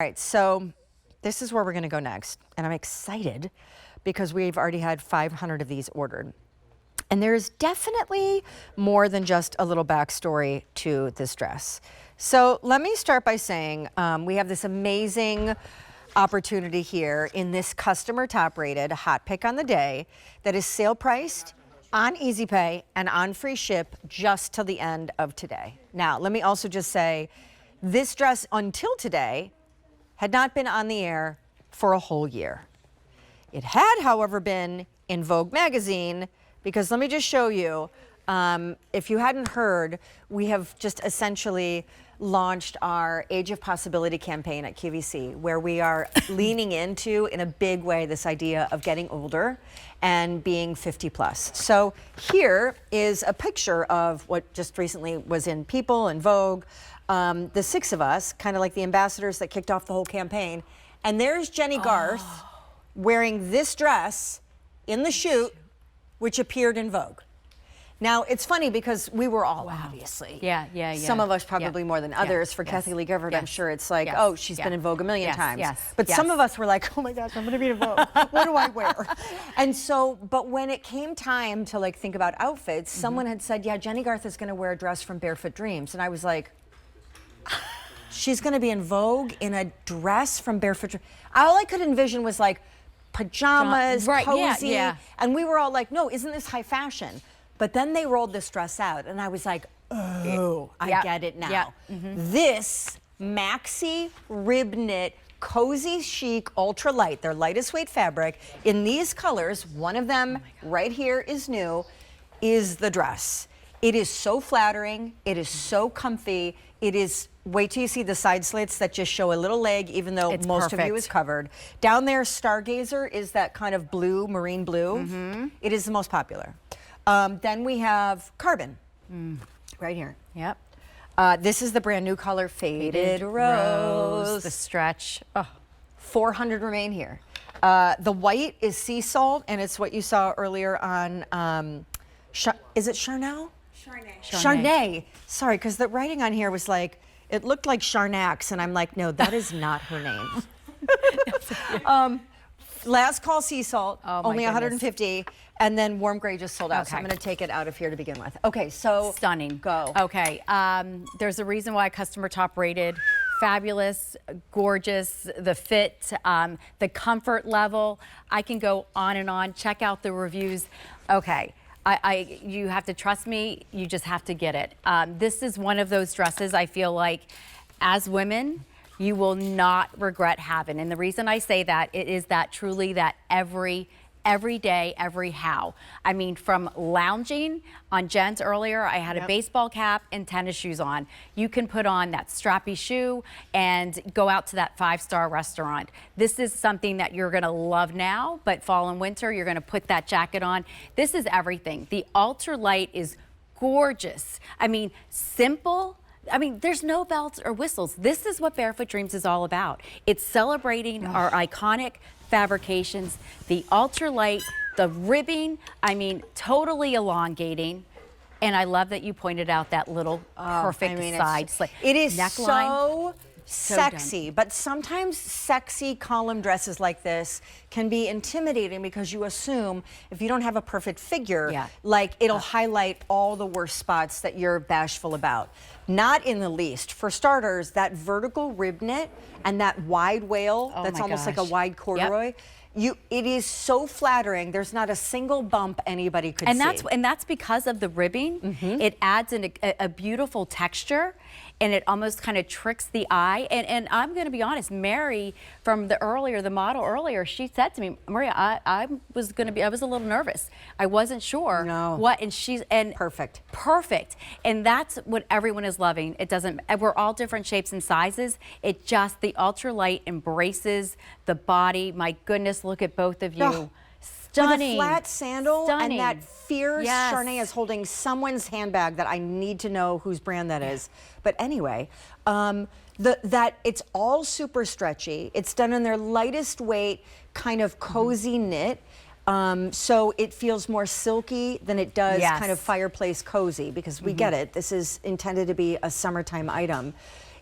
All right, so this is where we're gonna go next, and I'm excited because we've already had 500 of these ordered. And there's definitely more than just a little backstory to this dress. So let me start by saying we have this amazing opportunity here in this customer top rated hot pick on the day that is sale priced on Easy Pay and on free ship just till the end of today. Now, let me also just say this dress until today had not been on the air for a whole year. It had, however, been in Vogue magazine because let me just show you, if you hadn't heard, we have just essentially launched our Age of Possibility campaign at QVC, where we are leaning into, in a big way, this idea of getting older and being 50 plus. So here is a picture of what just recently was in People and Vogue. The six of us, kind of like the ambassadors that kicked off the whole campaign. And there's Jenny Garth wearing this dress in the shoot, which appeared in Vogue. Now, it's funny because we were all obviously. Yeah. Some of us probably more than others. For Kathie Lee Gifford, I'm sure it's like, oh, she's been in Vogue a million times. But some of us were like, oh my gosh, I'm gonna be in Vogue. What do I wear? And so, but when it came time to like think about outfits, someone had said, yeah, Jenny Garth is gonna wear a dress from Barefoot Dreams. And I was like, she's gonna be in Vogue in a dress from Barefoot Dreams. All I could envision was like pajamas, cozy. And we were all like, no, isn't this high fashion? But then they rolled this dress out and I was like, oh, I get it now. This Maxi rib knit, cozy chic, ultra light, their lightest weight fabric in these colors, one of them right here is new, is the dress. It is so flattering, it is so comfy, it is, wait till you see the side slits that just show a little leg, even though most of you is covered. Down there, Stargazer is that kind of blue, marine blue. It is the most popular. Then we have Carbon, right here. This is the brand new color, Faded Rose. The stretch. 400 remain here. The white is Sea Salt, and it's what you saw earlier on, is it Charnel? Charnay. Sorry, because the writing on here was like, it looked like Charnax, and I'm like, no, that is not her name. Last call Sea Salt, only 150, and then Warm Gray just sold out, so I'm going to take it out of here to begin with. Okay, so stunning. Go. Okay, there's a reason why customer top rated. Fabulous, gorgeous, the fit, the comfort level. I can go on and on. Check out the reviews. Okay. You have to trust me, you just have to get it. This is one of those dresses I feel like, as women, you will not regret having. And the reason I say that, it is that truly that every day, every how. I mean, from lounging on Jen's earlier, I had a baseball cap and tennis shoes on. You can put on that strappy shoe and go out to that 5-star restaurant. This is something that you're gonna love now, but fall and winter, you're gonna put that jacket on. This is everything. The ultralight is gorgeous. I mean, simple. I mean, there's no bells or whistles. This is what Barefoot Dreams is all about. It's celebrating our iconic fabrications, the ultralight, the ribbing, I mean, totally elongating. And I love that you pointed out that little perfect side slit. It is neckline. So sexy, but sometimes sexy column dresses like this can be intimidating because you assume if you don't have a perfect figure, like it'll highlight all the worst spots that you're bashful about. Not in the least. For starters, that vertical rib knit and that wide wale, that's almost like a wide corduroy. It is so flattering. There's not a single bump anybody could see. And that's because of the ribbing. It adds a beautiful texture, and it almost kind of tricks the eye. And I'm going to be honest, Mary from the model earlier, she said to me, Maria, I was a little nervous. I wasn't sure what, and perfect. And that's what everyone is loving. It doesn't, we're all different shapes and sizes. It just, the ultralight embraces the body. My goodness, look at both of you. Stunning. With a flat sandal and that fierce Charnay is holding someone's handbag that I need to know whose brand that is. But anyway, that it's all super stretchy. It's done in their lightest weight, kind of cozy knit. So it feels more silky than it does kind of fireplace cozy, because we get it. This is intended to be a summertime item.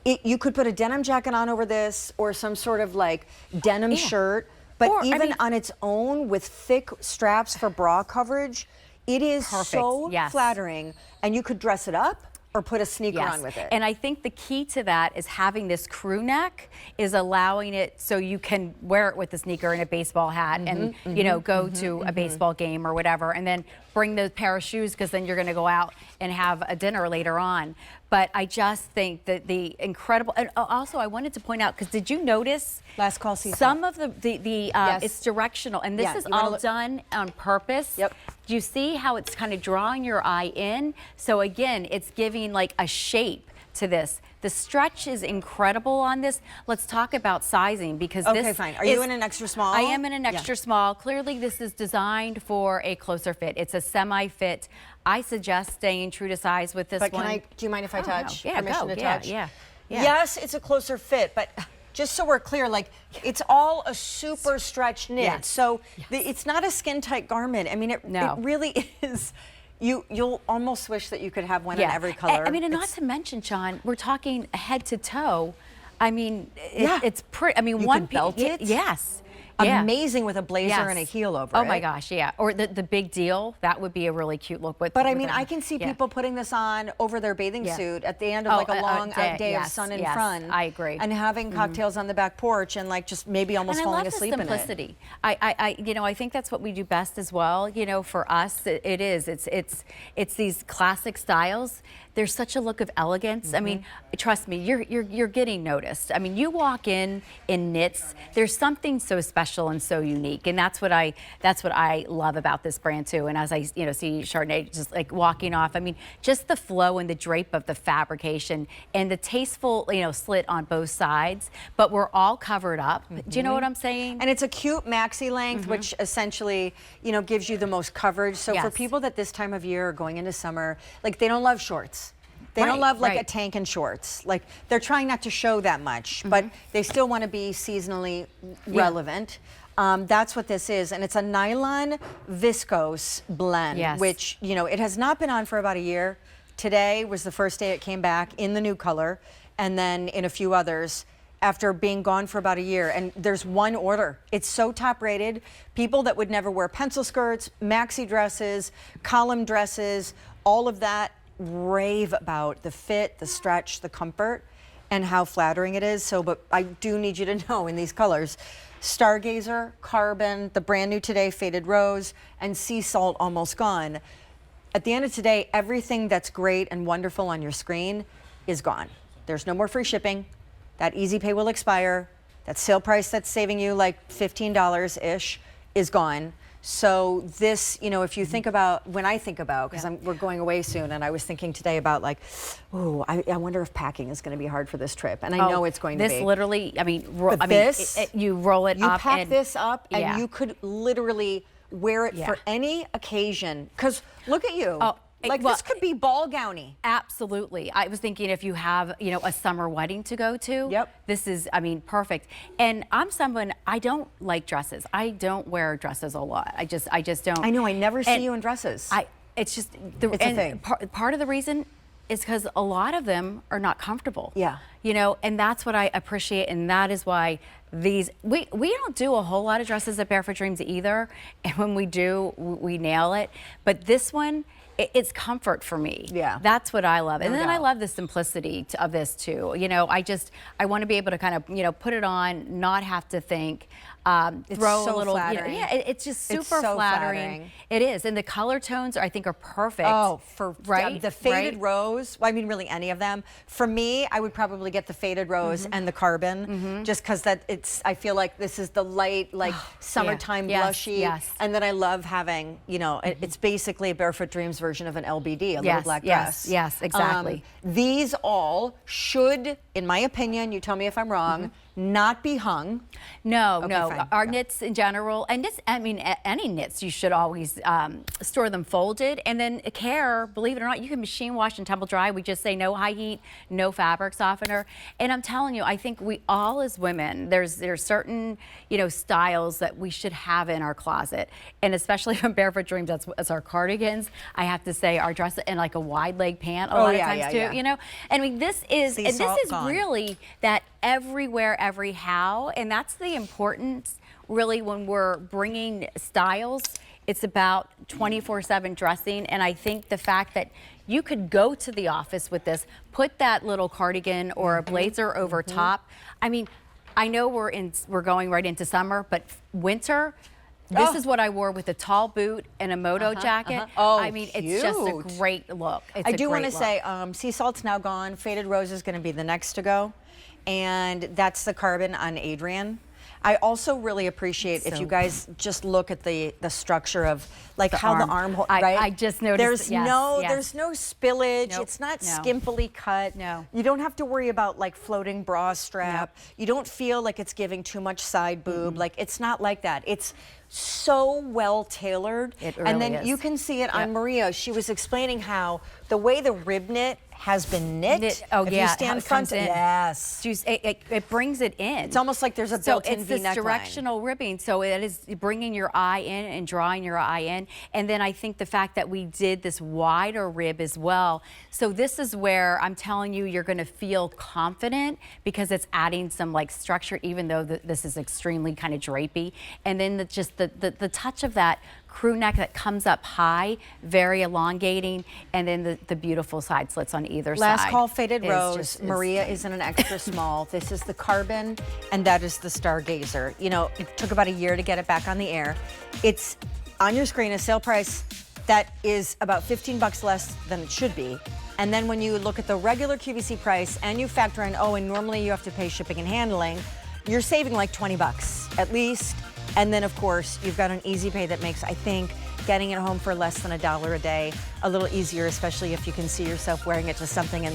You could put a denim jacket on over this, or some sort of like denim shirt. But Or, I even mean- on its own, with thick straps for bra coverage, it is Perfect, so yes. flattering. And you could dress it up or put a sneaker on with it. And I think the key to that is having this crew neck is allowing it so you can wear it with a sneaker and a baseball hat and you know, go to a baseball game or whatever, and then bring the pair of shoes, because then you're going to go out and have a dinner later on. But I just think that the incredible, and also I wanted to point out, because did you notice Last call season. some of the Yes. it's directional, and this Yeah, is you wanna all look- done on purpose. Yep. Do you see how it's kind of drawing your eye in? So again, it's giving like a shape to this. The stretch is incredible on this. Let's talk about sizing, because Okay, this fine. Are you in an extra small? I am in an Yeah. extra small. Clearly, this is designed for a closer fit. It's a semi-fit. I suggest staying true to size with this But one. do you mind if I Oh, no. touch? Yeah, Permission go. to Yeah, touch? yeah. Yes, it's a closer fit, but just so we're clear, like, it's all a super stretched knit. Yes. So it's not a skin tight garment. I mean, it really is. You'll almost wish that you could have one in every color. I mean, and not to mention, Sean, we're talking head to toe. I mean, it's pretty. I mean, You one could belt it? Yes. Yeah. Amazing with a blazer and a heel over it. Oh my gosh, yeah. Or the big deal, that would be a really cute look. But I mean, I can see people putting this on over their bathing suit at the end of like a long day of sun in front. I agree. And having cocktails on the back porch and like just maybe almost falling asleep in it. And I love the simplicity. I think that's what we do best as well. You know, for us, it is. It's these classic styles. There's such a look of elegance. I mean, trust me, you're getting noticed. I mean, you walk in knits. There's something so special and so unique, and that's what I love about this brand too. And as I see Chardonnay just like walking off, I mean, just the flow and the drape of the fabrication and the tasteful slit on both sides. But we're all covered up. Do you know what I'm saying? And it's a cute maxi length, which essentially gives you the most coverage. So for people that this time of year are going into summer, like they don't love shorts. They don't love like a tank and shorts. Like they're trying not to show that much, but they still want to be seasonally relevant. That's what this is, and it's a nylon viscose blend, which it has not been on for about a year. Today was the first day it came back in the new color, and then in a few others after being gone for about a year. And there's one order. It's so top rated. People that would never wear pencil skirts, maxi dresses, column dresses, all of that rave about the fit, the stretch, the comfort, and how flattering it is. So, but I do need you to know in these colors, Stargazer, Carbon, the brand new today, Faded Rose, and Sea Salt Almost Gone. At the end of today, everything that's great and wonderful on your screen is gone. There's no more free shipping. That easy pay will expire. That sale price that's saving you like $15-ish is gone. So this, if you think about, when I think about, because we're going away soon, and I was thinking today about like, oh, I wonder if packing is going to be hard for this trip, and I know it's going to be. This literally, I mean, you roll it up. You pack and, this up, and you could literally wear it for any occasion. Because look at you. Like this could be ball gowny. Absolutely. I was thinking if you have, a summer wedding to go to, this is, I mean, perfect. And I'm someone, I don't like dresses. I don't wear dresses a lot. I just don't. I know, I never see you in dresses. It's just, it's a thing. Part of the reason is because a lot of them are not comfortable. Yeah. And that's what I appreciate, and that is why we don't do a whole lot of dresses at Barefoot Dreams either. And when we do, we nail it. But this one, it's comfort for me. Yeah. That's what I love. And No then doubt. I love the simplicity of this too. I want to be able to kind of, put it on, not have to think, throw so a little, flattering. it's just super It's so flattering. It is. And the color tones I think are perfect. Oh, right? the faded rose, well, I mean, really any of them. For me, I would probably get the faded rose and the carbon, just because I feel like this is the light, like summertime blushy. Yes. And then I love having, it's basically a Barefoot Dreams version of an LBD, a little black dress. Yes, exactly. These all should, in my opinion, you tell me if I'm wrong, not be hung. No, Okay, no. fine. Our knits in general, and knits, I mean, any knits, you should always store them folded. And then care, believe it or not, you can machine wash and tumble dry. We just say no high heat, no fabric softener. And I'm telling you, I think we all as women, there's certain, styles that we should have in our closet. And especially from Barefoot Dreams, that's our cardigans. I have to say our dress and like a wide leg pant a lot of times too, And I mean, this is really that everywhere, every how, and that's the importance really when we're bringing styles. It's about 24/7 dressing, and I think the fact that you could go to the office with this, put that little cardigan or a blazer over top. I mean, I know we're going right into summer, but winter, this is what I wore with a tall boot and a moto jacket. Oh, I mean, it's just a cute. great look. It's I a do want to great say, look. Sea Salt's now gone. Faded Rose is going to be the next to go. And that's the carbon on Adrian. I also really appreciate if you guys just look at the structure of like how the arm, right? I just noticed. There's yes. there's no spillage. Nope, It's not no. skimpily cut. No. You don't have to worry about like floating bra strap. Nope. You don't feel like it's giving too much side boob. Like it's not like that. It's so well tailored. It and then really is. you can see it on Maria. She was explaining how the way the rib knit has been knit. Oh, if yeah, you how stand it front, comes in. yes. It brings it in. It's almost like there's a So built-in it's V this neckline. directional ribbing. So it is bringing your eye in and drawing your eye in. And then I think the fact that we did this wider rib as well. So this is where I'm telling you, you're going to feel confident because it's adding some like structure, even though this is extremely kind of drapey. And then the touch of that crew neck that comes up high, very elongating, and then the beautiful side slits on either side. Last call, Faded is Rose. just- Maria is in an extra small. This is the carbon, and that is the Stargazer. You know, it took about a year to get it back on the air. It's on your screen, a sale price that is about 15 bucks less than it should be. And then when you look at the regular QVC price and you factor in, oh, and normally you have to pay shipping and handling, you're saving like 20 bucks at least. And then, of course, you've got an easy pay that makes, I think, getting it home for less than $1 a day a little easier, especially if you can see yourself wearing it to something in the